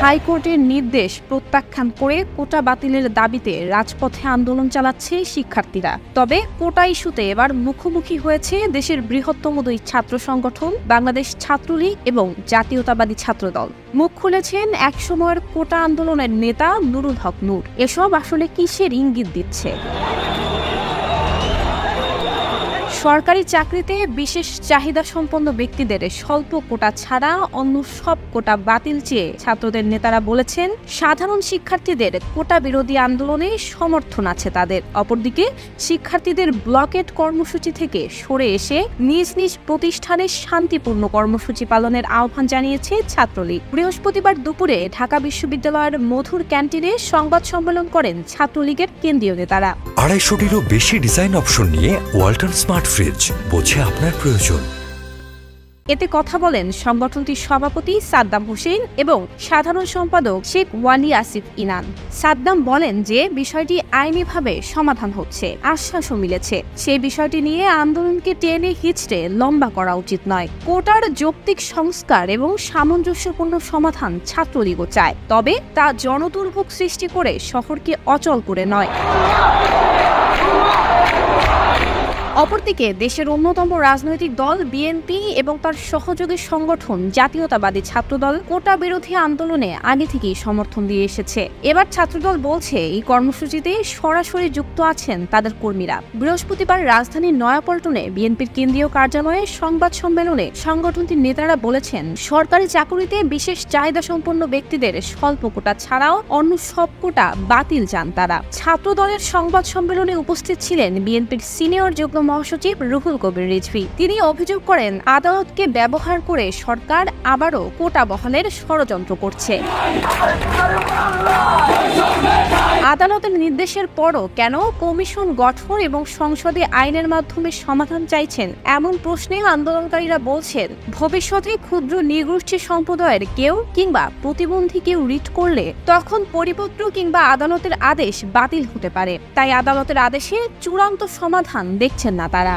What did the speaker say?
হাইকোর্টের নির্দেশ প্রত্যাখ্যান করে কোটা বাতিলের দাবিতে রাজপথে আন্দোলন চালাচ্ছে শিক্ষার্থীরা। তবে কোটা ইস্যুতে এবার মুখোমুখি হয়েছে দেশের বৃহত্তম দুই ছাত্র সংগঠন বাংলাদেশ ছাত্রলীগ এবং জাতীয়তাবাদী ছাত্রদল। মুখ খুলেছেন একসময়ের কোটা আন্দোলনের নেতা নুরুল হক নূর। এসব আসলে কিসের ইঙ্গিত দিচ্ছে? সরকারি চাকরিতে বিশেষ চাহিদা সম্পন্ন ব্যক্তিদের স্বল্প কোটা ছাড়া অন্য সব কোটা বাতিল চেয়ে ছাত্রদের নেতারা বলেছেন, সাধারণ শিক্ষার্থীদের কোটা বিরোধী আন্দোলনে সমর্থন আছে তাদের। অপরদিকে শিক্ষার্থীদের ব্লকেট কর্মসূচি থেকে সরে এসে নিজ নিজ প্রতিষ্ঠানে শান্তিপূর্ণ কর্মসূচি পালনের আহ্বান জানিয়েছে ছাত্রলীগ। বৃহস্পতিবার দুপুরে ঢাকা বিশ্ববিদ্যালয়ের মধুর ক্যান্টিনে সংবাদ সম্মেলন করেন ছাত্রলীগের কেন্দ্রীয় নেতারা। 250-টিরও বেশি ডিজাইন অপশন নিয়ে ওয়ালটন স্মার্ট ফ্রিজ, বোঝে আপনার প্রয়োজন। এতে কথা বলেন সংগঠনটির সভাপতি সাদ্দাম হোসেন এবং সাধারণ সম্পাদক শেখ ওয়ালি আসিফ ইনান। সাদ্দাম বলেন যে বিষয়টি আইনিভাবে সমাধান হচ্ছে, আশ্বাসও মিলেছে। সেই বিষয়টি নিয়ে আন্দোলনকে টেনে হিচড়ে লম্বা করা উচিত নয়। কোটার যৌক্তিক সংস্কার এবং সামঞ্জস্যপূর্ণ সমাধান ছাত্রলীগও চায়, তবে তা জনদুর্ভোগ সৃষ্টি করে শহরকে অচল করে নয়। অপরদিকে দেশের অন্যতম রাজনৈতিক দল বিএনপি এবং তার সহযোগী সংগঠন জাতীয়তাবাদী ছাত্রদল কোটা বিরোধী আন্দোলনে আগে থেকেই সমর্থন দিয়ে এসেছে। এবার ছাত্রদল বলছে এই কর্মসূচিতে সরাসরি যুক্ত আছেন তাদের কর্মীরা। বৃহস্পতিবার রাজধানীর নয়াপল্টনে বিএনপির কেন্দ্রীয় কার্যালয়ে সংবাদ সম্মেলনে সংগঠনটির নেতারা বলেছেন, সরকারি চাকুরিতে বিশেষ চাহিদা সম্পন্ন ব্যক্তিদের স্বল্প কোটা ছাড়াও অন্য সব কোটা বাতিল চান তারা। ছাত্রদলের সংবাদ সম্মেলনে উপস্থিত ছিলেন বিএনপির সিনিয়র যুগ্ম মহাসচিব রুহুল কবির রিজভী। তিনি অভিযোগ করেন, আদালতকে ব্যবহার করে সরকার আবারও কোটা বহালের ষড়যন্ত্র করছে। আদালতের নির্দেশের পরও কেন কমিশন গঠন এবং সংসদে আইনের মাধ্যমে সমাধান চাইছেন এমন প্রশ্নে আন্দোলনকারীরা বলছেন, ভবিষ্যতে ক্ষুদ্র নৃগোষ্ঠী সম্প্রদায়ের কেউ কিংবা প্রতিবন্ধী কেউ রিট করলে তখন পরিপত্র কিংবা আদালতের আদেশ বাতিল হতে পারে। তাই আদালতের আদেশে চূড়ান্ত সমাধান দেখছেন না তারা।